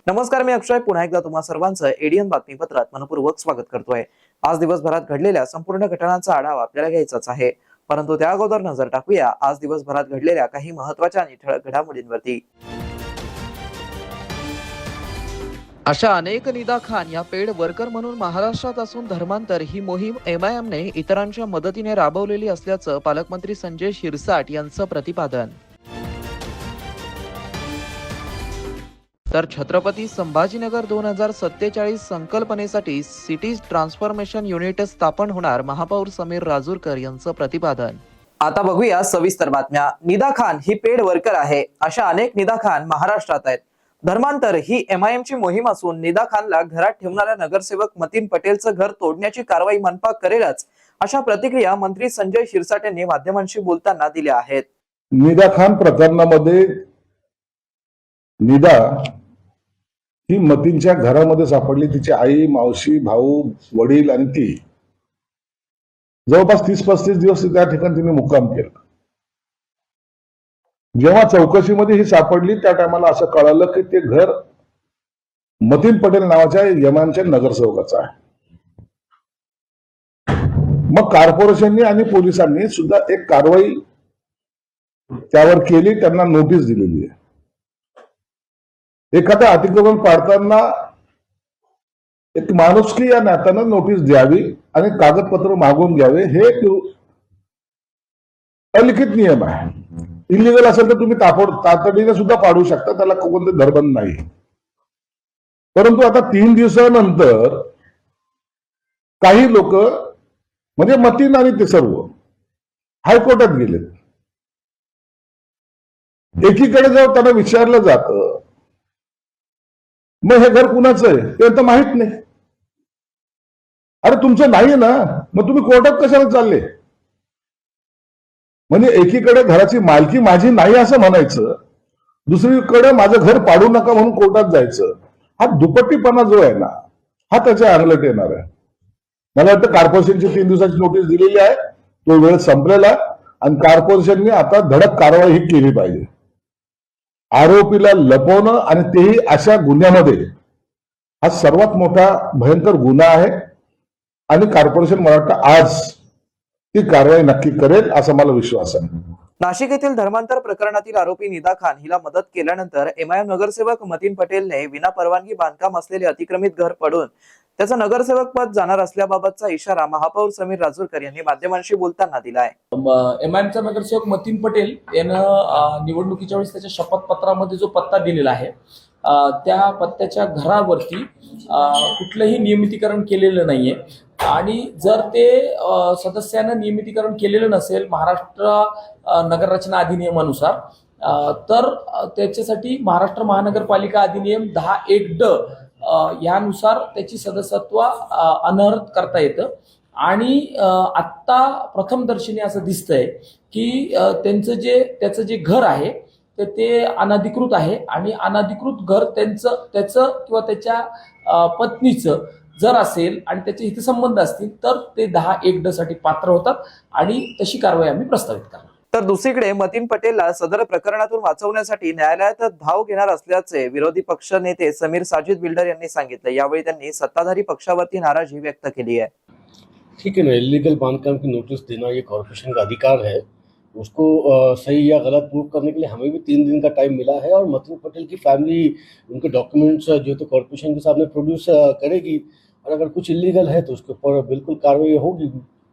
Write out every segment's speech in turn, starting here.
नमस्कार, मी अक्षय पुन्हा एकदा तुम्हा सर्वांचं एडीएन बातमीपत्रात मनपूर्वक स्वागत करतोय। आज दिवसभरात घडलेल्या संपूर्ण घटनांचा आढावा आपल्याला घ्यायचाच आहे, परंतु त्या अगोदर नजर टाकूया आज दिवसभरात घडलेल्या काही महत्त्वाच्या आणि ठळक घडामोडींवरती। अशा अनेक निदा खान या पेड वर्कर म्हणून महाराष्ट्रात असून धर्मांतर ही मोहीम एमआयएमने इतरांच्या मदतीने राबवलेली असल्याचं पालकमंत्री संजय शिरसाट यांचं प्रतिपादन। तर छत्रपती संभाजीनगर 2047 संकल्पनेसाठी सिटी ट्रान्सफॉर्मेशन युनिट स्थापन होणार, महापौर समीर राजूरकर यांचं प्रतिपादन। आता बघूया सविस्तर बातम्या। निदा खान ही पेड वर्कर आहे। अशा अनेक निदा खान महाराष्ट्रात आहेत। धर्मांतर ही एमआयएम ची मोहीम असून निदा खानला घरात ठेवणाऱ्या नगरसेवक मतीन पटेलचं घर तोडण्याची कारवाई मनपा करेलच, अशा प्रतिक्रिया मंत्री संजय शिरसाट यांनी माध्यमांशी बोलताना दिल्या आहेत। निदा खान प्रकरणामध्ये निदा ही मतींच्या घरामध्ये सापडली। तिची आई, मावशी, भाऊ, वडील आणि ती जवळपास 30-35 दिवस त्या ठिकाणी तिने मुक्काम केला। जेव्हा चौकशीमध्ये ही सापडली त्या टायमाला असं कळालं की ते घर मतीन पटेल नावाच्या एमआयएमच्या नगरसेवकाचं आहे। मग कॉर्पोरेशनने आणि पोलिसांनी सुद्धा एक कारवाई त्यावर केली, त्यांना नोटीस दिलेली आहे। एखादा अतिक्रमण पाडताना एक माणुसकी या नात्यानं नोटीस द्यावी आणि कागदपत्र मागून घ्यावे, हे अलिखित नियम आहे। इलिगल असेल तर तुम्ही तातडीने सुद्धा पाडू शकता, त्याला कोणते धरबंध नाही। परंतु आता 3 दिवसानंतर काही लोक म्हणजे मतीन आणि ते सर्व हायकोर्टात गेलेत। एकीकडे जेव्हा त्यांना विचारलं जातं मग हे घर कुणाचं आहे ते तर माहित नाही। अरे तुमचं नाही ना, मग तुम्ही कोर्टात कशाला चालले? म्हणजे एकीकडे घराची मालकी माझी नाही असं म्हणायचं, दुसरीकडे माझं घर पाडू नका म्हणून कोर्टात जायचं। हा दुपट्टीपणा जो आहे ना, हा त्याच्या अंगलट येणार आहे। मला वाटतं कॉर्पोरेशनची 3 दिवसाची नोटीस दिलेली आहे, तो वेळ संपलेला आणि कॉर्पोरेशनने आता धडक कारवाई ही केली पाहिजे। आरोपीला लपवणं आणि तेही अशा गुन्ह्यामध्ये हा सर्वात मोठा भयंकर गुन्हा आहे आणि कॉर्पोरेशन मला वाटतं आज ती कारवाई नक्की करेल असा मला विश्वास आहे। नाशिक येथील धर्मांतर प्रकरणातील आरोपी निदा खान हिला मदत केल्यानंतर एमआयएम नगरसेवक मतीन पटेलने विना परवानगी बांधकाम असलेले अतिक्रमित घर पडून त्याचं नगरसेवक पद जाणार असल्याबाबतचा इशारा महापौर समीर राजूरकर यांनी माध्यमांशी बोलताना दिलाय। एमआयएमचा नगरसेवक मतीन पटेल यानं निवडणुकीच्या वेळेस त्याच्या शपथपत्रामध्ये जो पत्ता दिलेला आहे त्या पत्त्याच्या घरावरती कुठलंही नियमितीकरण केलेलं नाहीये आणि जर ते सदस्यानं नियमितीकरण केलेलं नसेल महाराष्ट्र नगररचना अधिनियमानुसार तर त्याच्यासाठी महाराष्ट्र महानगरपालिका अधिनियम 10(1)ड यानुसार त्याची सदस्यत्व अनर्हत करता येतं। आणि आत्ता प्रथमदर्शनी असं दिसतंय की त्याचं जे घर आहे तर ते अनधिकृत आहे आणि अनधिकृत घर त्याचं किंवा त्याच्या पत्नीचं जर असेल आणि त्याचे हितसंबंध असतील तर ते 10(1)ड साठी पात्र होतात आणि तशी कारवाई आम्ही प्रस्तावित करणार। तर दुसरीकडे मतीन पटेलला सदर प्रकरणातून वाचवण्यासाठी न्यायालयात धाव घेणार असल्याचे विरोधी पक्ष नेते समीर साजिद बिल्डर यांनी सांगितलं। यावेळी त्यांनी सत्ताधारी पक्षावरती नाराजी व्यक्त केली है। ठीक है ना, इलीगल बांधकाम की नोटिस देना ये कॉर्पोरेशन का अधिकार है, उसको सही या गलत प्रूव करने के लिए हमें भी 3 दिन का टाइम मिला है और मतीन पटेल की फैमिली उनके डॉक्यूमेंट्स जो तो कॉर्पोरेशन के सामने प्रोड्यूस करेगी और अगर कुछ इलीगल है तो उसके ऊपर बिल्कुल कार्रवाई होगी।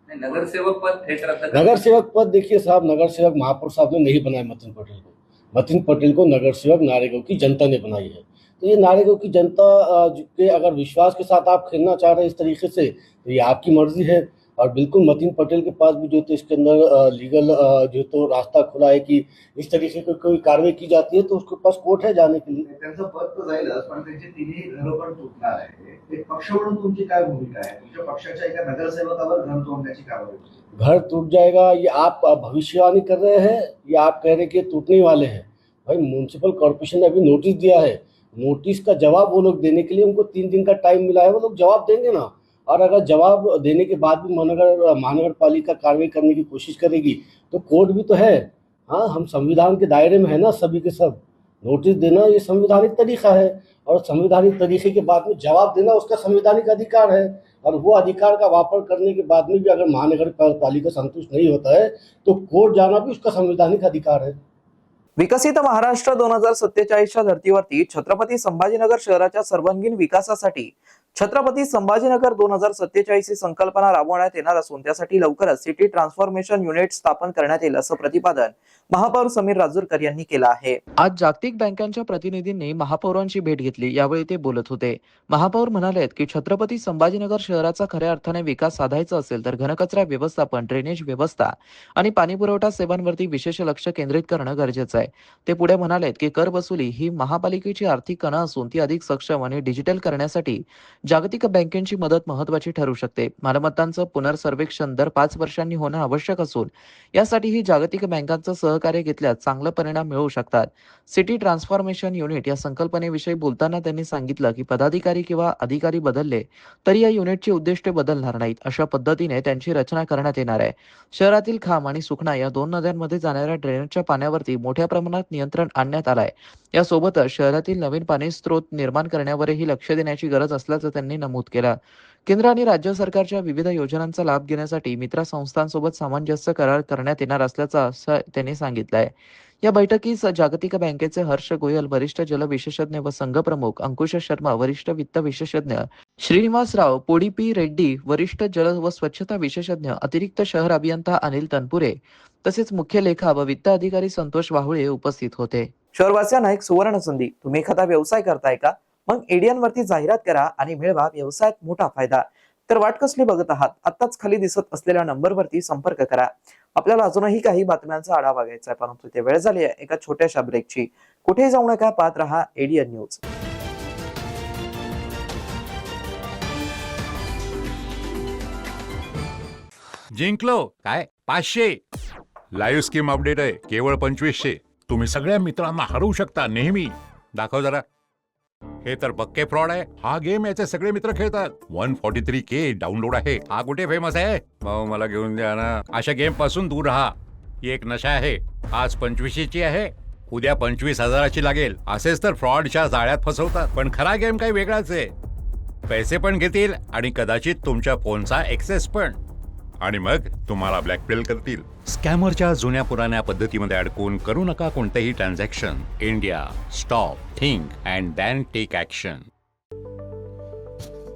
नगरसेवक पद नगरसेवक पद देखिए साहब, नगरसेवक महापौर साहब ने नहीं बनाया मतीन पटेल को। मतीन पटेल को नगरसेवक नारेगांव की जनता ने बनाई है। तो ये नारेगांव की जनता के अगर विश्वास के साथ आप खेलना चाह रहे हैं इस तरीके से तो ये आपकी मर्जी है। और बिल्कुल मतीन पटेल के पास भी जो तो इसके अंदर लीगल जो तो रास्ता खुला है कि इस तरीके की कोई कार्रवाई की जाती है तो उसके पास कोर्ट है जाने के लिए. त्यांचं पद तर जाईलच, पण त्यांची तिन्ही घरं पण तुटणार आहे. एक पक्ष म्हणून तुमची काय भूमिका आहे? तुमच्या पक्षाच्या एका नगरसेवकावर घर तोडण्याची कारवाई होती. घर टूट जाएगा ये आप भविष्यवाणी कर रहे हैं या आप कह रहे हैं कि टूटने वाले हैं? भाई म्यूनसिपल कॉर्पोरेशन ने अभी नोटिस दिया है, नोटिस का जवाब वो लोग देने के लिए उनको 3 दिन का टाइम मिला है, वो लोग जवाब देंगे ना. और अगर जवाब देने के बाद भी महानगर पालिका कार्रवाई करने की कोशिश करेगी तो कोर्ट भी तो है. हाँ, हम संविधान के दायरे में है ना सभी के सब. नोटिस देना ये संवैधानिक तरीका है और संवैधानिक तरीके के बाद में जवाब देना उसका संवैधानिक अधिकार है. और वो अधिकार का वापर करने के बाद में भी अगर महानगर पालिका संतुष्ट नहीं होता है तो कोर्ट जाना भी उसका संवैधानिक अधिकार है. विकसित महाराष्ट्र 2047च्या धर्तीवरती छत्रपती संभाजीनगर शहराच्या सर्वांगीण विकासासाठी छत्रपती संभाजीनगर 2047 ही संकल्पना राबवण्यात येणार असून त्यासाठी लवकरच सिटी ट्रान्सफॉर्मेशन युनिट स्थापन करण्यात येईल असं प्रतिपादन महापौर समीर राजूरकर यांनी केलं आहे. आज जागतिक बँकांच्या प्रतिनिधींनी महापौरांची भेट घेतली, यावेळी ते बोलत होते. महापौर म्हणालेत की छत्रपती संभाजीनगर शहराचा खऱ्या अर्थाने विकास साधायचा असेल तर घनकचरा व्यवस्थापन, ड्रेनेज व्यवस्था आणि पाणीपुरवठा सेवांवरती विशेष लक्ष केंद्रित करणं गरजेचं आहे. ते पुढे म्हणालेत की कर वसुली ही महापालिकेची आर्थिक कणा असून ती अधिक सक्षम आणि डिजिटल करण्यासाठी जागतिक बँकेची मदत महत्त्वाची ठरू शकते. मालमत्तांचं पुनर्सर्वेक्षण दर 5 वर्षांनी होणं आवश्यक असून यासाठी ही जागतिक बँकांचं सहकार्य घेतल्यास चांगले परिणाम मिळू शकतात. सिटी ट्रान्सफॉर्मेशन युनिट या संकल्पनेविषयी बोलताना त्यांनी सांगितलं की पदाधिकारी किंवा अधिकारी बदलले तरी या युनिटची उद्दिष्टे बदलणार नाहीत. अशा पद्धतीने त्यांची रचना करण्यात येणार आहे. शहरातील खाम आणि सुखना या 2 नद्यांमध्ये जाणाऱ्या ड्रेनेजच्या पाण्यावरती मोठ्या प्रमाणात नियंत्रण आणण्यात आलंय. यासोबतच शहरातील नवीन पाणी स्रोत निर्माण करण्यावरही लक्ष देण्याची गरज असल्याचं त्यांनी नमूद केलं. केंद्र आणि राज्य सरकारच्या विविध योजनांचा लाभ घेण्यासाठी मित्र संस्थांसोबत सामंजस्य करार करण्यात येणार असल्याचं त्यांनी सांगितलंय. या बैठकीस जागतिक बँकेचे हर्ष गोयल वरिष्ठ जल विशेषज्ञ व संघ प्रमुख, अंकुश शर्मा वरिष्ठ वित्त विशेषज्ञ, श्रीनिवासराव पोडिपी रेड्डी वरिष्ठ जल व स्वच्छता विशेषज्ञ, अतिरिक्त शहर अभियंता अनिल तनपुरे तसेच मुख्य लेखा व वित्त अधिकारी संतोष वाहुळे उपस्थित होते. शहरवासियांना एक सुवर्ण संधी. तुम्ही एखादा व्यवसाय करताय का? मग एडियन वरती जाहिरात करा आणि मिळवा व्यवसायात मोठा फायदा. तर वाट कसली बघत आहात? आताच खाली दिसत असलेल्या नंबरवरती संपर्क करा. आपल्याला अजूनही काही बातम्यांचा आढावा घ्यायचा आहे, परंतु ते वेळ झाली आहे एका छोट्याशा ब्रेकची. कुठेही जाऊ नका, पाहत रहा एडियन न्यूज. जिंकलो काय 500 लाईव्ह स्कीम अपडेट आहे केवळ 2500. तुम्ही सगळ्या मित्रांना हरवू शकता नेहमी. दाखव जरा. हे तर पक्के फ्रॉड आहे. हा गेम याचे सगळे मित्र खेळतात. 143K डाउनलोड आहे. हा कुठे फेमस आहे? भाऊ मला घेऊन द्या ना. अशा गेम पासून दूर राहा. ही एक नशा आहे. आज 2500ची आहे, उद्या 25,000ची लागेल. असेच तर फ्रॉडच्या जाळ्यात फसवतात. पण खरा गेम काही वेगळाच आहे. पैसे पण घेतील आणि कदाचित तुमच्या फोनचा एक्सेस पण. आणि मग तुम्हाला ब्लॅकमेल करतील. स्कॅमरच्या जुन्या पुराण्या पद्धतीमध्ये अडकून करू नका कोणतेही transaction. India stop, think and then take action.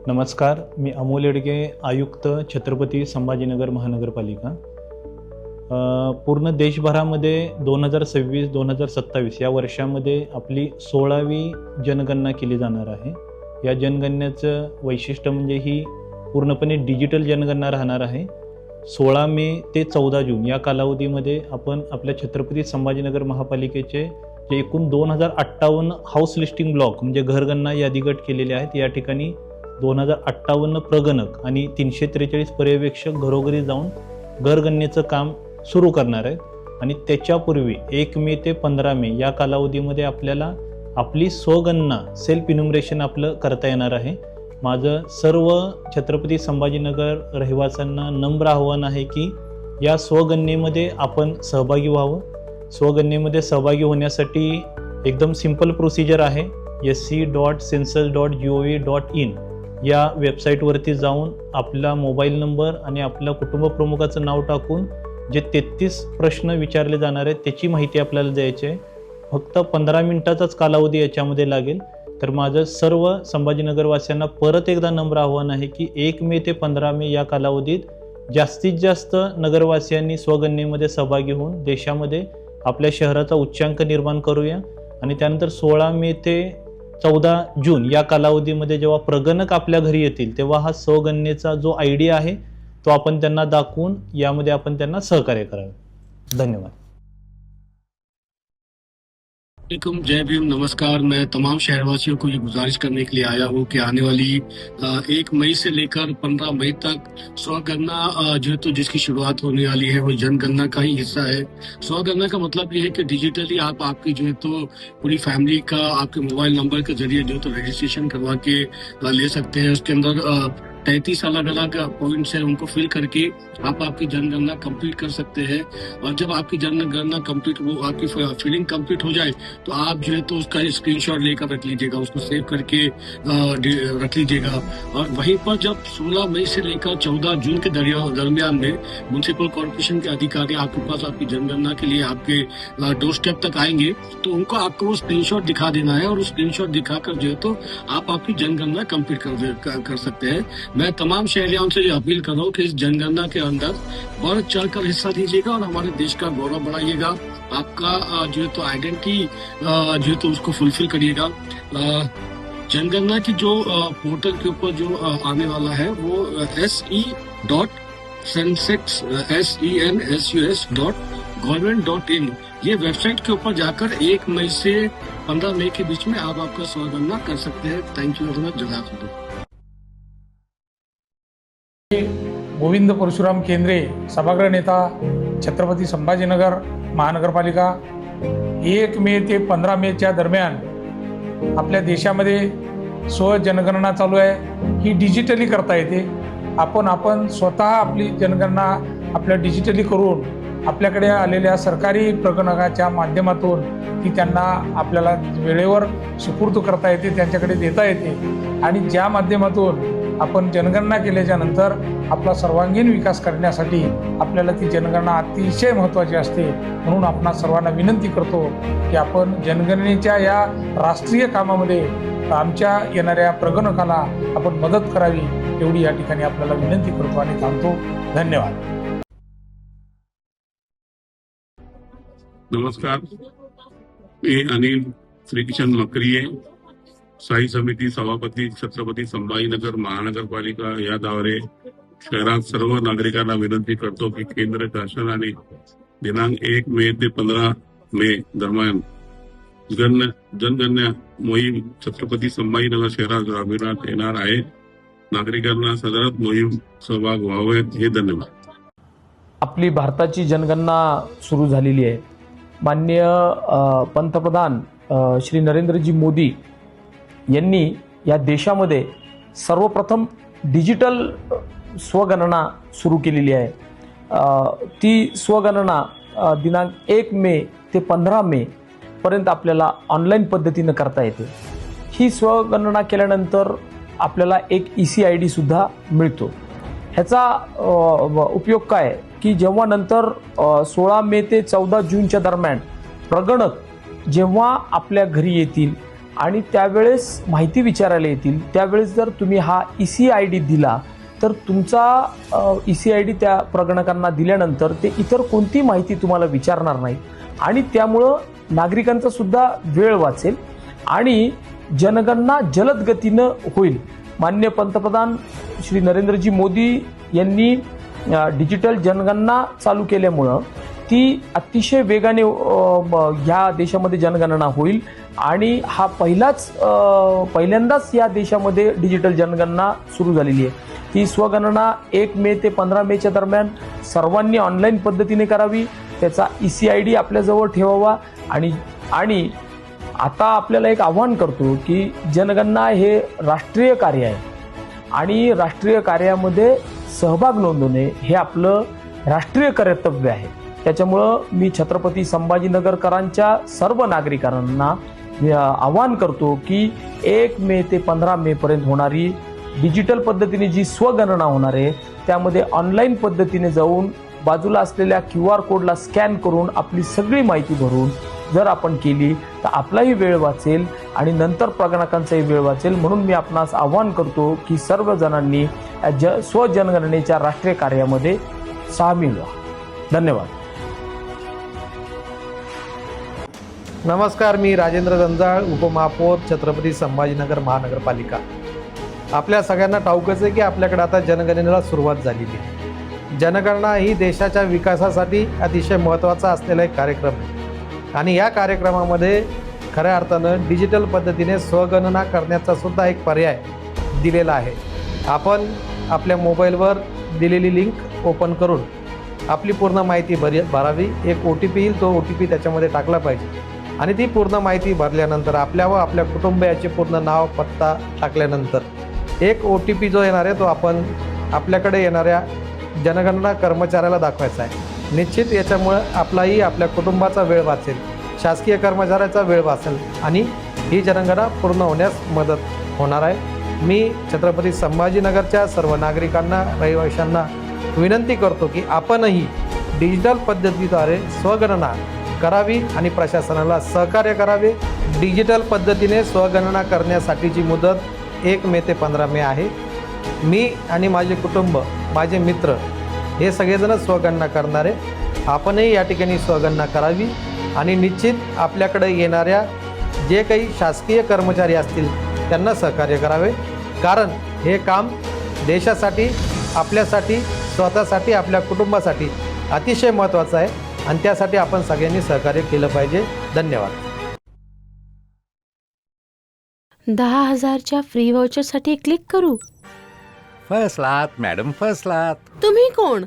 नमस्कार, मी अमोल येडगे, आयुक्त छत्रपती संभाजीनगर महानगरपालिका. पूर्ण देशभरामध्ये 2026-2027 या वर्षामध्ये आपली 16वी जनगणना केली जाणार आहे. या जनगणनेचं वैशिष्ट्य म्हणजे ही पूर्णपणे डिजिटल जनगणना राहणार आहे. 16 मे ते 14 जून या कालावधीमध्ये आपण आपल्या छत्रपती संभाजीनगर महापालिकेचे जे एकूण 2058 हाऊस लिस्टिंग ब्लॉक म्हणजे घरगणना यादी गट केलेले आहेत. या ठिकाणी 2058 प्रगणक आणि 343 पर्यवेक्षक घरोघरी जाऊन घरगणनेचं काम सुरू करणार आहेत. आणि त्याच्यापूर्वी 1 मे ते 15 मे या कालावधीमध्ये आपल्याला आपली स्वगणना सेल्फ इन्युमरेशन आपलं करता येणार आहे. माझं सर्व छत्रपती संभाजीनगर रहिवाशांना नम्र आव्हान आहे की या स्वगणनेमध्ये आपण सहभागी व्हावं. स्वगणनेमध्ये सहभागी होण्यासाठी एकदम सिंपल प्रोसिजर आहे. sc.census.gov.in या वेबसाईटवरती जाऊन आपला मोबाईल नंबर आणि आपल्या कुटुंब प्रमुखाचं नाव टाकून जे 33 प्रश्न विचारले जाणार आहेत त्याची माहिती आपल्याला द्यायची आहे. फक्त 15 मिनिटाचाच कालावधी याच्यामध्ये लागेल. तर माझं सर्व संभाजीनगरवासियांना परत एकदा नम्र आव्हान आहे की 1 मे ते 15 मे या कालावधीत जास्तीत जास्त नगरवासियांनी स्वगणनेमध्ये सहभागी होऊन देशामध्ये आपल्या शहराचा उच्चांक निर्माण करूया. आणि त्यानंतर 16 मे ते 14 जून या कालावधीमध्ये जेव्हा प्रगणक आपल्या घरी येतील तेव्हा हा स्वगणनेचा जो ID आहे तो आपण त्यांना दाखवून यामध्ये आपण त्यांना सहकार्य करावे. धन्यवाद. वालेकुम, जय भीम, नमस्कार। मैं तमाम शहरवासियों को ये गुजारिश करने के लिए आया हूँ कि आने वाली 1 मई से लेकर 15 मई तक स्वगणना जो है तो जिसकी शुरुआत होने वाली है वो जनगणना का ही हिस्सा है। स्वगणना का मतलब ये है कि डिजिटली आप आपकी जो है तो पूरी फैमिली का आपके मोबाइल नंबर के जरिए जो है तो रजिस्ट्रेशन करवा के ले सकते हैं। उसके अंदर 33 अलग अलग पॉइंट्स है, उनको फिल करके आप आपकी जनगणना कंप्लीट कर सकते हैं। और जब आपकी जनगणना कंप्लीट वो आपकी फिलिंग कंप्लीट हो जाए तो आप जो है तो उसका स्क्रीनशॉट लेकर रख लीजिएगा, उसको सेव करके रख लीजिएगा। और वहीं पर जब 16 मई से लेकर 14 जून के दरमियान में म्युनिसिपल कॉर्पोरेशन के अधिकारी आपके पास आपकी जनगणना के लिए आपके डोर स्टेप तक आएंगे तो उनको आपको वो स्क्रीनशॉट दिखा देना है और उस स्क्रीनशॉट दिखाकर जो है तो आप आपकी जनगणना कंप्लीट कर सकते हैं। मैं तमाम शहरियों से अपील कर रहा हूँ कि इस जनगणना के अंदर बढ़ चढ़कर हिस्सा दीजिएगा और हमारे देश का गौरव बढ़ाइएगा। आपका जो है तो आइडेंटिटी जो है तो उसको फुलफिल करिएगा। जनगणना की जो पोर्टल के ऊपर जो आने वाला है वो se.census.government.in ये वेबसाइट के ऊपर जाकर 1 मई से 15 मई के बीच में आप आपका स्वगणना कर सकते हैं। Thank you very much. जज़ाकल्लाह। गोविंद परशुराम केंद्रे, सभागृह नेता, छत्रपती संभाजीनगर महानगरपालिका। 1 मे ते 15 मेच्या दरम्यान आपल्या देशामध्ये स्वजनगणना चालू आहे. ही डिजिटली करता येते. आपण स्वतः आपली जनगणना आपल्या डिजिटली करून आपल्याकडे आलेल्या सरकारी प्रगणकाच्या माध्यमातून ती त्यांना आपल्याला वेळेवर सुपूर्द करता येते, त्यांच्याकडे देता येते. आणि ज्या माध्यमातून आपण जनगणना केल्याच्या नंतर आपला सर्वांगीण विकास करण्यासाठी आपल्याला ती जनगणना अतिशय महत्त्वाची असते. म्हणून आपण सर्वांना विनंती करतो की आपण जनगणनेच्या या राष्ट्रीय कामामध्ये आमच्या येणाऱ्या प्रगणकाला आपण मदत करावी, एवढी या ठिकाणी आपल्याला विनंती करतो आणि थांबतो. धन्यवाद. नमस्कार, मी अनिल श्रीकिशन मकरिये, स्थायी समिती सभापती, छत्रपती संभाजीनगर महानगरपालिका याद्वारे शहरात सर्व नागरिकांना विनंती करतो की केंद्र शासनाने दिनांक 1 मे ते 15 मे दरम्यान जनगणना मोहीम छत्रपती संभाजीनगर शहरात राबविण्यात येणार आहे. नागरिकांना सदर मोहीम सहभाग व्हावेत. हे धन्यवाद. आपली भारताची जनगणना सुरू झालेली आहे. माननीय पंतप्रधान श्री नरेंद्रजी मोदी यांनी या देशामध्ये सर्वप्रथम डिजिटल स्वगणना सुरू केलेली आहे. ती स्वगणना दिनांक 1 मे ते 15 मे पर्यंत आपल्याला ऑनलाईन पद्धतीनं करता येते. ही स्वगणना केल्यानंतर आपल्याला एक ECID सुद्धा मिळतो. ह्याचा उपयोग काय की जेव्हा नंतर 16 मे ते 14 जूनच्या दरम्यान प्रगणक जेव्हा आपल्या घरी येतील आणि त्यावेळेस माहिती विचारायला येतील, त्यावेळेस जर तुम्ही हा ECID दिला तर तुमचा ECID त्या प्रगणकांना दिल्यानंतर ते इतर कोणती माहिती तुम्हाला विचारणार नाही आणि त्यामुळं नागरिकांचा सुद्धा वेळ वाचेल आणि जनगणना जलद गतीनं होईल. माननीय पंतप्रधान श्री नरेंद्रजी मोदी यांनी डिजिटल जनगणना चालू केल्यामुळं ती अतिशय वेगाने ह्या देशामध्ये जनगणना होईल आणि हा पहिल्यांदाच या देशामध्ये डिजिटल जनगणना सुरू झालेली आहे. ही स्वगणना 1 मे ते 15 मेच्या दरम्यान सर्वांनी ऑनलाईन पद्धतीने करावी. त्याचा ECID आपल्याजवळ ठेवावा आणि आता आपल्याला एक आव्हान करतो की जनगणना हे राष्ट्रीय कार्य आहे आणि राष्ट्रीय कार्यामध्ये सहभाग नोंदवणे हे आपलं राष्ट्रीय कर्तव्य आहे. त्याच्यामुळं मी छत्रपती संभाजीनगरकरांच्या सर्व नागरिकांना आवाहन करतो की 1 मे ते 15 मे पर्यंत होणारी डिजिटल पद्धतीने जी स्वगणना होणार आहे त्यामध्ये ऑनलाईन पद्धतीने जाऊन बाजूला असलेल्या QR कोडला स्कॅन करून आपली सगळी माहिती भरून जर आपण केली तर आपलाही वेळ वाचेल आणि नंतर प्रगणकांचाही वेळ वाचेल. म्हणून मी आपणास आवाहन करतो की सर्व जणांनी स्वजनगणनेच्या राष्ट्रीय कार्यामध्ये सामील व्हा. धन्यवाद. नमस्कार, मी राजेंद्र जंजाळ, उपमहापौर, छत्रपती संभाजीनगर महानगरपालिका. आपल्या सगळ्यांना ठाऊकच आहे की आपल्याकडे आता जनगणनेला सुरुवात झालेली आहे. जनगणना ही देशाच्या विकासासाठी अतिशय महत्त्वाचा असलेला एक कार्यक्रम आहे आणि या कार्यक्रमामध्ये खऱ्या अर्थानं डिजिटल पद्धतीने स्वगणना करण्याचा सुद्धा एक पर्याय दिलेला आहे. आपण आपल्या मोबाईलवर दिलेली लिंक ओपन करून आपली पूर्ण माहिती भरावी. एक OTP येईल, तो OTP त्याच्यामध्ये टाकला पाहिजे आणि ती पूर्ण माहिती भरल्यानंतर आपल्या व आपल्या कुटुंबियाचे पूर्ण नाव पत्ता टाकल्यानंतर एक OTP जो येणार आहे तो आपण आपल्याकडे येणाऱ्या जनगणना कर्मचाऱ्याला दाखवायचा आहे. निश्चित याच्यामुळं आपलाही आपल्या कुटुंबाचा वेळ वाचेल, शासकीय कर्मचाऱ्याचा वेळ वाचेल आणि ही जनगणना पूर्ण होण्यास मदत होणार आहे. मी छत्रपती संभाजीनगरच्या सर्व नागरिकांना, रहिवाशांना विनंती करतो की आपणही डिजिटल पद्धतीद्वारे स्वगणना करावी आणि प्रशासनाला सहकार्य करावे. डिजिटल पद्धतीने स्वगणना करण्यासाठीची मुदत 1 मे ते 15 मे आहे. मी आणि माझे कुटुंब, माझे मित्र हे सगळेजण स्वगणना करणारे. आपणही या ठिकाणी स्वगणना करावी आणि निश्चित आपल्याकडे येणाऱ्या जे काही शासकीय कर्मचारी असतील त्यांना सहकार्य करावे. कारण हे काम देशासाठी, आपल्यासाठी, स्वतःसाठी, आपल्या कुटुंबासाठी अतिशय महत्त्वाचं आहे आणि त्यासाठी आपण सगळ्यांनी सहकार्य केलं पाहिजे. धन्यवाद. 10,000च्या फ्री व्हाउचरसाठी क्लिक करू. फसलात मॅडम, फसलात. तुम्ही कोण?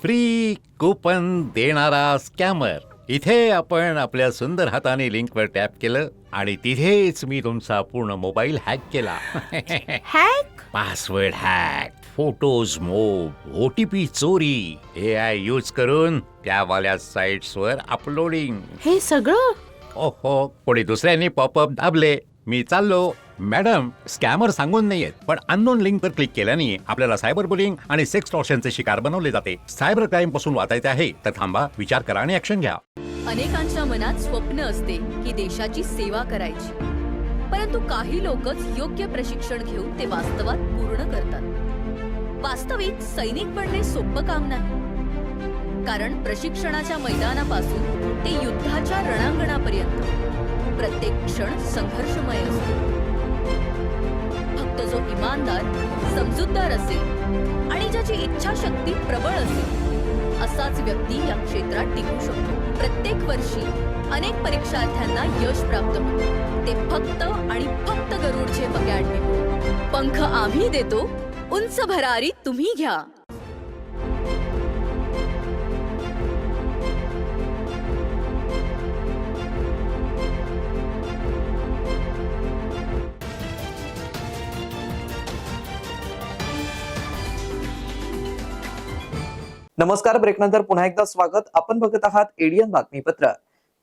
फ्री कुपन देणारा स्कॅमर. इथे आपण आपल्या सुंदर हाताने लिंकवर टॅप केलं आणि तिथेच मी तुमचा पूर्ण मोबाईल हॅक केला. हॅक? पासवर्ड हॅक, फोटोज मोब, OTP चोरी, AI यूज करून त्यावाल्या साइट्सवर अपलोडिंग. हे सगळं? ओहो, कोणी दुसऱ्यांनी पॉपअप दाबले. मी चाललो. मॅडम, स्कॅमर सांगून नाहीयेत, पण अननोन लिंकवर क्लिक केल्याने आपल्याला सायबर बुलिंग आणि सेक्स टॉर्शनचे शिकार बनवले जाते. सायबर क्राईम पासून वाचायचे आहे तर थांबा, विचार करा आणि ऍक्शन घ्या. अनेकांच्या मनात स्वप्न असते की देशाची सेवा करायची, परंतु काही लोकच योग्य प्रशिक्षण घेऊन ते वास्तवात पूर्ण करतात. वास्तविक सैनिक बनणे सोपं काम नाही, कारण प्रशिक्षणाच्या मैदानापासून ते युद्धाच्या रणांगणापर्यंत प्रत्येक क्षण संघर्षमय असतो. फक्त जो इमानदार, समजूतदार असेल आणि ज्याची इच्छाशक्ती प्रबळ असेल असाच व्यक्ती या क्षेत्रात टिकू शकतो. प्रत्येक वर्षी अनेक परीक्षार्थ्यांना यश प्राप्त होते, ते फक्त आणि फक्त गरुडचे पकॅडमी. पंख आम्ही देतो, उंच भरारी तुम्ही घ्या. नमस्कार. ब्रेकनंतर पुन्हा एकदा स्वागत. आपण बघत आहात एडीएन बातमीपत्र.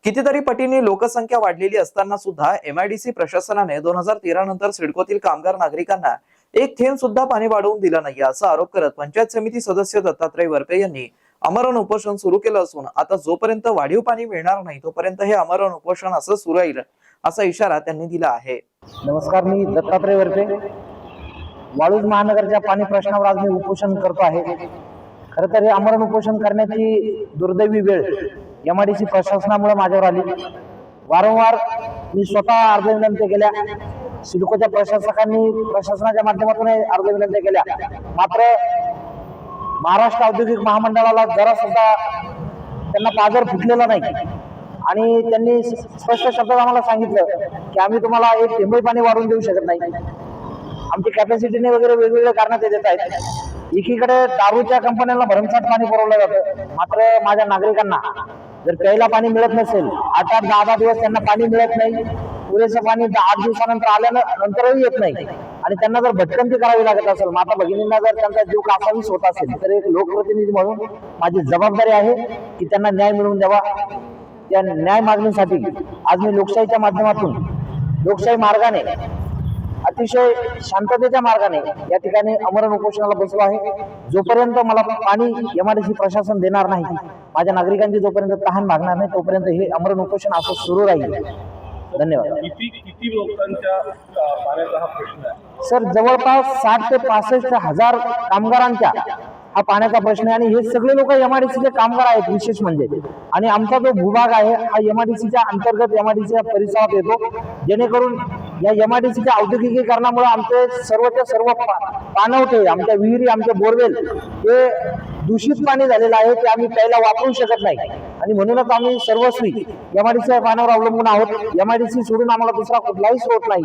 कितीतरी पटीने लोकसंख्या वाढलेली असताना सुद्धा MIDC प्रशासनाने 2013 नंतर सिडकोतील कामगार नागरिकांना एक थेंब सुद्धा पाणी वाढवून दिलं नाही असा आरोप करत पंचायत समिती सदस्य दत्तात्रय वरपे यांनी आमरण उपोषण सुरू केलं असून आता जोपर्यंत वाढीव पाणी मिळणार नाही तोपर्यंत हे आमरण उपोषण असं सुरू राहील असा इशारा त्यांनी दिला आहे. नमस्कार, मी दत्तात्रय वरपे. वाळूज महानगरच्या पाणी प्रश्नावर आज मी उपोषण करतो आहे. खरं तर हे आमरण उपोषण करण्याची दुर्दैवी वेळ MIDC प्रशासनामुळे माझ्यावर आली. वारंवार मी स्वतः अर्ज विनंती केल्या, सिडकोच्या प्रशासनाच्या माध्यमातून अर्ज विनंती केल्या, मात्र महाराष्ट्र औद्योगिक महामंडळाला जरा सुद्धा त्यांना पाजर फुटलेला नाही आणि त्यांनी स्पष्ट शब्दात आम्हाला सांगितलं की आम्ही तुम्हाला एक थेंबही पाणी वाढवून देऊ शकत नाही. आमची कॅपॅसिटीने वगैरे वेगवेगळे कारण ते देत आहेत. एकीकडे दारूच्या कंपन्यांना भरमसाठ पाणी पुरवलं जातं, मात्र माझ्या नागरिकांना जर प्यायला पाणी मिळत नसेल, 8-8, 10-10 दिवस त्यांना पाणी मिळत नाही, पुरेसं पाणी 8 दिवसानंतर आल्यानंतरही येत नाही आणि त्यांना जर भटकंती करावी लागत असेल, माता भगिनींना जर त्यांचा जीव कासावीस होत असेल तर एक लोकप्रतिनिधी म्हणून माझी जबाबदारी आहे की त्यांना न्याय मिळवून द्यावा. त्या न्याय मागणीसाठी आज मी लोकशाहीच्या माध्यमातून, लोकशाही मार्गाने, अतिशय शांततेच्या मार्गाने या ठिकाणी आमरण उपोषणाला बसलो आहे. जोपर्यंत मला पाणी MIDC प्रशासन देणार नाही, माझ्या नागरिकांची जोपर्यंत तहान भागणार नाही तोपर्यंत हे आमरण उपोषण असं सुरू राहील. धन्यवाद. किती लोकांच्या पाण्याचा हा प्रश्न आहे? सर, जवळपास 60 ते 65 हजार कामगारांच्या हा पाण्याचा प्रश्न आहे आणि हे सगळे लोक MIDCचे कामगार आहेत विशेष म्हणजे. आणि आमचा जो भूभाग आहे हा MIDCच्या अंतर्गत MIDCच्या परिसरात येतो, जेणेकरून या MIDCच्या औद्योगिकीकरणामुळे आमचे सर्वच्या सर्व पाणवठे, आमच्या विहिरी, आमचे बोरवेल हे दूषित पाणी झालेलं आहे ते आम्ही प्यायला वापरू शकत नाही आणि म्हणूनच आम्ही सर्वस्वी एमआयडीसीच्या पाण्यावर अवलंबून आहोत. एमआयडीसी सोडून आम्हाला दुसरा कुठलाही स्रोत नाही.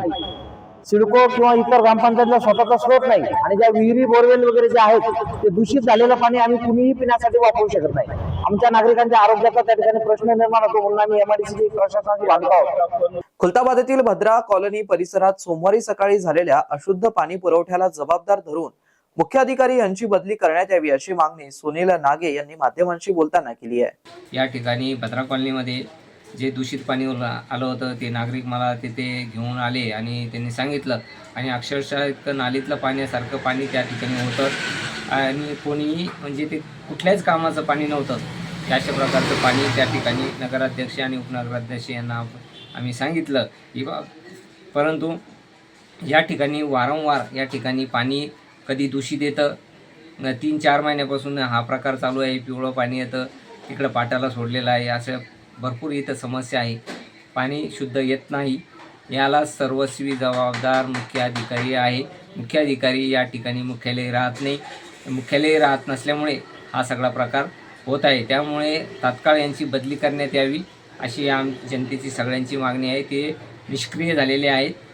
सिडको किंवा इतर ग्रामपंचायतला स्वतःचा स्रोत नाही आणि ज्या विहिरी बोरवेल वगैरे जे आहेत ते दूषित झालेलं पाणी आम्ही कुणीही पिण्यासाठी वापरू शकत नाही. आमच्या नागरिकांच्या आरोग्याचा त्या ठिकाणी प्रश्न निर्माण होतो म्हणून आम्ही एमआयडीसी प्रशासनाची मागतो आहोत. खुलताबादेतील भद्रा कॉलनी परिसरात सोमवारी सकाळी झालेल्या अशुद्ध पाणी पुरवठ्याला जबाबदार धरून मुख्याधिकारी यांची बदली करण्यात यावी अशी मागणी सुनील नागे यांनी माध्यमांशी बोलताना केली आहे. या ठिकाणी भद्रा कॉलनीमध्ये जे दूषित पाणी आलं होतं ते नागरिक मला तिथे घेऊन आले आणि त्यांनी सांगितलं आणि अक्षरशः इतकं नालीतलं पाण्यासारखं पाणी त्या ठिकाणी होतं आणि कोणीही म्हणजे ते कुठल्याच कामाचं पाणी नव्हतं. अशा प्रकारचं पाणी त्या ठिकाणी नगराध्यक्ष आणि उपनगराध्यक्ष यांना आम्ही सांगितलं की परंतु या ठिकाणी वारंवार या ठिकाणी पाणी कधी दूषित येतं. 3-4 महिन्यापासून हा प्रकार चालू आहे. पिवळं पाणी येतं, तिकडं पाटाला सोडलेलं आहे. असं भरपूर इथं समस्या आहे. पाणी शुद्ध येत नाही. याला सर्वस्वी जबाबदार मुख्याधिकारी आहे. मुख्याधिकारी या ठिकाणी मुख्यालय राहत नाही. मुख्यालय राहत नसल्यामुळे हा सगळा प्रकार होत आहे. त्यामुळे तात्काळ यांची बदली करण्यात यावी अशी जनतेची सगळ्यांची मागणी आहे. ते निष्क्रिय झालेले आहेत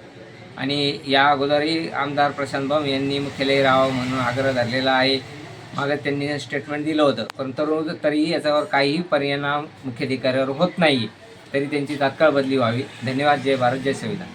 आणि या अगोदरही आमदार प्रशांत भाऊ यांनी मुख्यालय राहावं म्हणून आग्रह धरलेला आहे. मागे त्यांनी स्टेटमेंट दिलं होतं परंतु तरीही याच्यावर काहीही परिणाम मुख्याधिकाऱ्यावर होत नाही. तरी त्यांची तात्काळ बदली व्हावी. धन्यवाद. जय भारत, जय संविधान.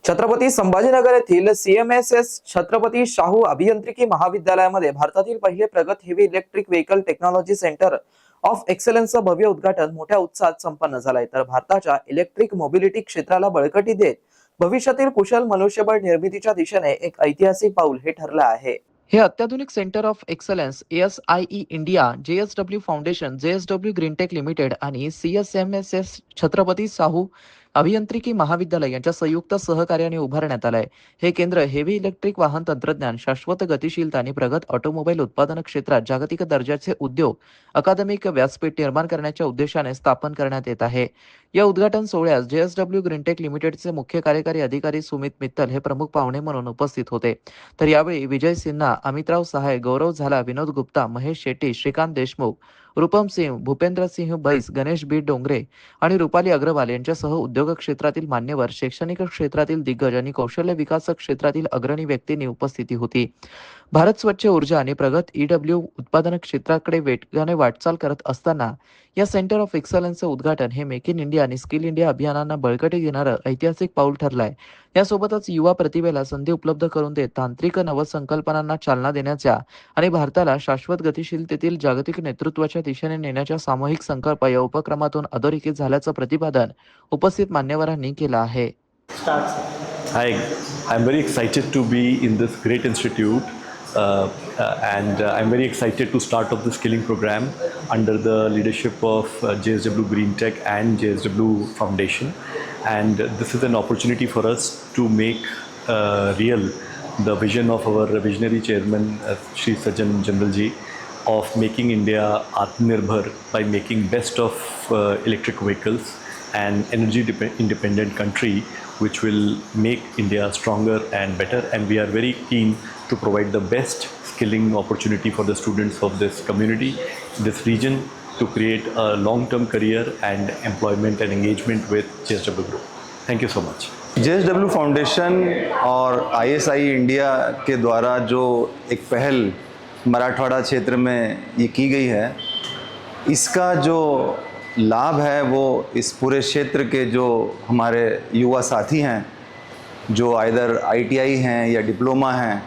छत्रपती संभाजीनगर येथील CMSS छत्रपती शाहू अभियांत्रिकी महाविद्यालयामध्ये भारतातील पहिले प्रगत heavy electric vehicle technology centre of एक्सलन्सचं भव्य उद्घाटन मोठ्या उत्साहात संपन्न झालंय. तर भारताच्या इलेक्ट्रिक मोबिलिटी क्षेत्राला बळकटी देत भविष्यातील कुशल मनुष्यबळ निर्मितीच्या दिशेने एक ऐतिहासिक पाऊल हे ठरलं आहे. हे अत्याधुनिक centre of excellence ASIE India, JSW foundation, JSW Greentech limited आणि CSMSS छत्रपती शाहू अभियांत्रिकी महाविद्यालय यांच्या संयुक्त सहकार्याने उभारण्यात आलंय. हे केंद्र हेवी इलेक्ट्रिक वाहन तंत्रज्ञान, शाश्वत गतिशीलता आणि प्रगत ऑटोमोबाईल उत्पादन क्षेत्रात जागतिक दर्जाचे उद्योग अकादमिक व्यासपीठ निर्माण करण्याच्या उद्देशाने स्थापन करण्यात येत आहे. या उद्घाटन सोहळ्यास JSW ग्रीनटेक लिमिटेडचे मुख्य कार्यकारी अधिकारी सुमित मित्तल हे प्रमुख पाहुणे म्हणून उपस्थित होते. तर यावेळी विजय सिन्हा, अमितराव सहाय, गौरव झाला, विनोद गुप्ता, महेश शेट्टी, श्रीकांत देशमुख, रूपम सिंह, भूपेंद्र सिंह बैस, गणेश बी डोंगरे आणि रुपाली अग्रवाल यांच्यासह उद्योग क्षेत्रातील मान्यवर, शैक्षणिक क्षेत्रातील दिग्गज आणि कौशल्य विकास क्षेत्रातील अग्रणी व्यक्तींनी उपस्थिती होती. भारत स्वच्छ ऊर्जा आणि प्रगत EW उत्पादन क्षेत्राकडे वेगाने वाटचाल करत असताना या सेंटर ऑफ एक्सलन्सचं उद्घाटन हे मेक इन इंडिया आणि स्किल इंडिया अभियानांना बळकटी देणारं ऐतिहासिक पाऊल ठरलंय. यासोबतच युवा प्रतिभेला संधी उपलब्ध करून देत तांत्रिक नवसंकल्पनांना चालना देण्याच्या आणि भारताला शाश्वत गतिशीलतेतील जागतिक नेतृत्वाच्या दिशेने नेण्याच्या सामूहिक संकल्प या उपक्रमातून अधोरेखित झाल्याचं प्रतिपादन उपस्थित मान्यवरांनी केलं आहे. Hi, I'm very excited to be in this great institute and I'm very excited to start off the skilling program under the leadership of JSW Greentech and JSW Foundation, and this is an opportunity for us to make real the vision of our visionary chairman Shri Sajjan Jindal ji of making India Atmanirbhar by making best of electric vehicles and energy independent country which will make India stronger and better, and we are very keen to provide the best skilling opportunity for the students of this community, this region, to create a long-term career and employment and engagement with JSW Group. Thank you so much. JSW foundation और ISI India के द्वारा जो एक पहल मराठवाड़ा क्षेत्र में ये की गई है, इसका जो लाभ है वो इस पूरे क्षेत्र के जो हमारे युवा साथी हैं जो आइदर ITI हैं या डिप्लोमा हैं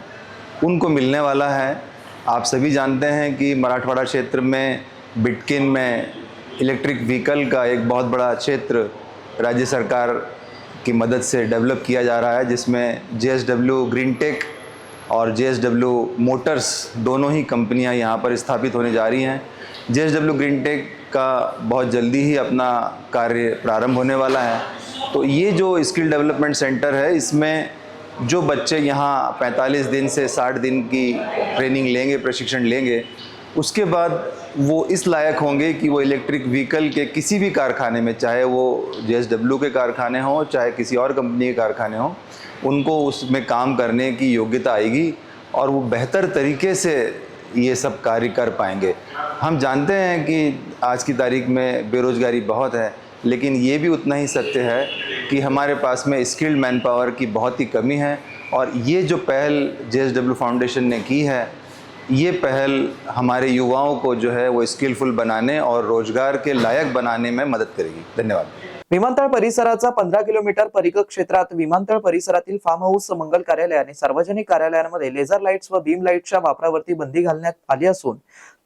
उनको मिलने वाला है. आप सभी जानते हैं कि मराठवाड़ा क्षेत्र में बिटकिन में इलेक्ट्रिक व्हीकल का एक बहुत बड़ा क्षेत्र राज्य सरकार की मदद से डेवलप किया जा रहा है, जिसमें JSW ग्रीनटेक और JSW मोटर्स दोनों ही कंपनियां यहाँ पर स्थापित होने जा रही हैं. JSW ग्रीनटेक का बहुत जल्दी ही अपना कार्य प्रारंभ होने वाला है. तो ये जो स्किल डेवलपमेंट सेंटर है, इसमें जो बच्चे यहाँ 45 दिन से 60 दिन की ट्रेनिंग लेंगे, प्रशिक्षण लेंगे, उसके बाद वो इस लायक होंगे कि वो इलेक्ट्रिक व्हीकल के किसी भी कारखाने में, चाहे वो JSW के कारखाने हों चाहे किसी और कंपनी के कारखाने हों, उनको उसमें काम करने की योग्यता आएगी और वो बेहतर तरीके से ये सब कार्य कर पाएंगे। हम जानते हैं कि आज की तारीख में बेरोज़गारी बहुत है, लेकिन ये भी उतना ही सत्य है कि हमारे पास में स्किल्ड मैन पावर की बहुत ही कमी है। और ये जो पहल JSW फाउंडेशन ने की है, ये पहल हमारे युवाओं को जो है वो स्किलफुल बनाने और रोजगार के लायक बनाने में मदद करेगी। धन्यवाद। विमानतळ परिसराचा 15 किलोमीटर परिघ क्षेत्रात विमानतळ परिसरातील फार्म हाऊस, मंगल कार्यालय आणि सार्वजनिक कार्यालयांमध्ये लेझर लाईट्स व बीम लाईटच्या वापरावरती बंदी घालण्यात आली असून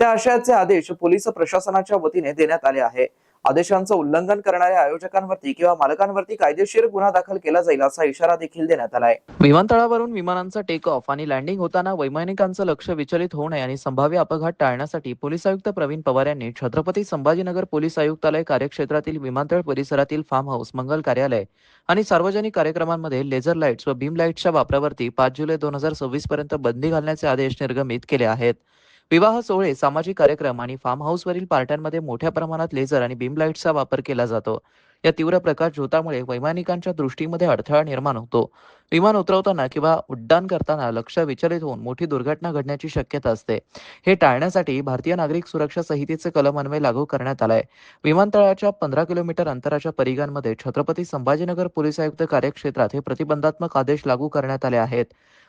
त्या आशयाचे आदेश पोलीस प्रशासनाच्या वतीने देण्यात आले आहे। आदेशांचं उल्लंघन करणाऱ्या आयोजकांवरती किंवा मालकांवरती कायदेशीर गुन्हा दाखल केला जाईल असा इशारा देखील देण्यात आलाय। विमानतळावरून विमानांचा टेक ऑफ आणि लँडिंग होताना वैमानिकांचं लक्ष विचलित होऊ नये आणि संभाव्य अपघात टाळण्यासाठी पोलीस आयुक्त प्रवीण पवार यांनी छत्रपती संभाजीनगर पोलीस आयुक्तालय कार्यक्षेत्रातील विमानतळ परिसरातील फार्म हाऊस, मंगल कार्यालय आणि सार्वजनिक कार्यक्रमांमध्ये लेझर लाईट्स व बीम लाईट्सच्या वापरावरती 5 जुलै 2026 पर्यंत बंदी घालण्याचे आदेश निर्गमित केले आहेत। विवाह सोहळे, सामाजिक कार्यक्रम आणि फार्म हाऊसवरील पार्ट्यांमध्ये मोठ्या प्रमाणात लेझर आणि बीम लाईट्सचा वापर केला जातो। या तीव्र प्रकाश झोतामुळे वैमानिकांच्या दृष्टीमध्ये अडथळा निर्माण होतो। विमान उतरवताना किंवा उड्डाण करताना लक्ष विचलित होऊन मोठी दुर्घटना घडण्याची शक्यता असते। हे टाळण्यासाठी भारतीय नागरिक सुरक्षा संहितेचे कलम अन्वय लागू करण्यात आलाय। विमानतळाच्या 15 किलोमीटर अंतराच्या परिघांमध्ये छत्रपती संभाजीनगर पोलीस आयुक्त कार्यक्षेत्रात हे प्रतिबंधात्मक आदेश लागू करण्यात आले आहेत।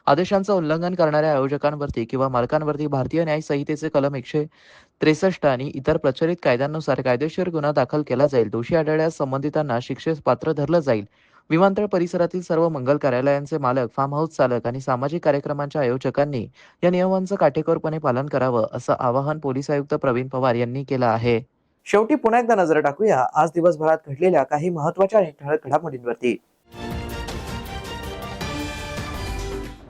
आदेशांचं उल्लंघन करणाऱ्या आयोजकांवरती किंवा मालकांवरती भारतीय न्याय संहितेचे कलम 163 आणि इतर प्रचलित कायद्यांनुसार कायदेशीर गुन्हा दाखल केला जाईल। दोषी आढळल्यास संबंधितांना शिक्षेस पात्र धरलं जाईल। विमानतळ परिसरातील सर्व मंगल कार्यालयांचे मालक, फार्म हाऊस चालक आणि सामाजिक कार्यक्रमांच्या आयोजकांनी या नियमांचं काटेकोरपणे पालन करावं असं आवाहन पोलीस आयुक्त प्रवीण पवार यांनी केलं आहे। शेवटी पुन्हा एकदा नजर टाकूया आज दिवसभरात घडलेल्या काही महत्त्वाच्या आणि ठळक घडामोडींवरती।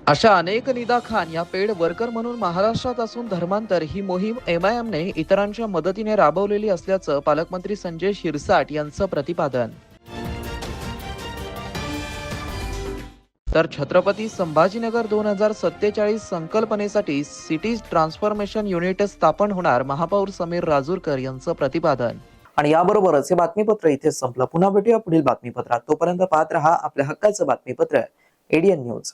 अशा अनेक निदा खान या पेड वर्कर म्हणून महाराष्ट्रात असून धर्मांतर ही मोहीम MIMने इतरांच्या मदतीने राबवलेली असल्याचं पालकमंत्री संजय शिरसाट यांचं प्रतिपादन। तर छत्रपती संभाजीनगर 2047 संकल्पनेसाठी सिटीज ट्रान्सफॉर्मेशन युनिट स्थापन होणार, महापौर समीर राजूरकर यांचं प्रतिपादन। आणि याबरोबरच हे बातमीपत्र इथेच संपलं। पुन्हा भेटूया पुढील बातमीपत्रात। तोपर्यंत पाहत रहा आपल्या हक्काचं बातमीपत्र ADN न्यूज।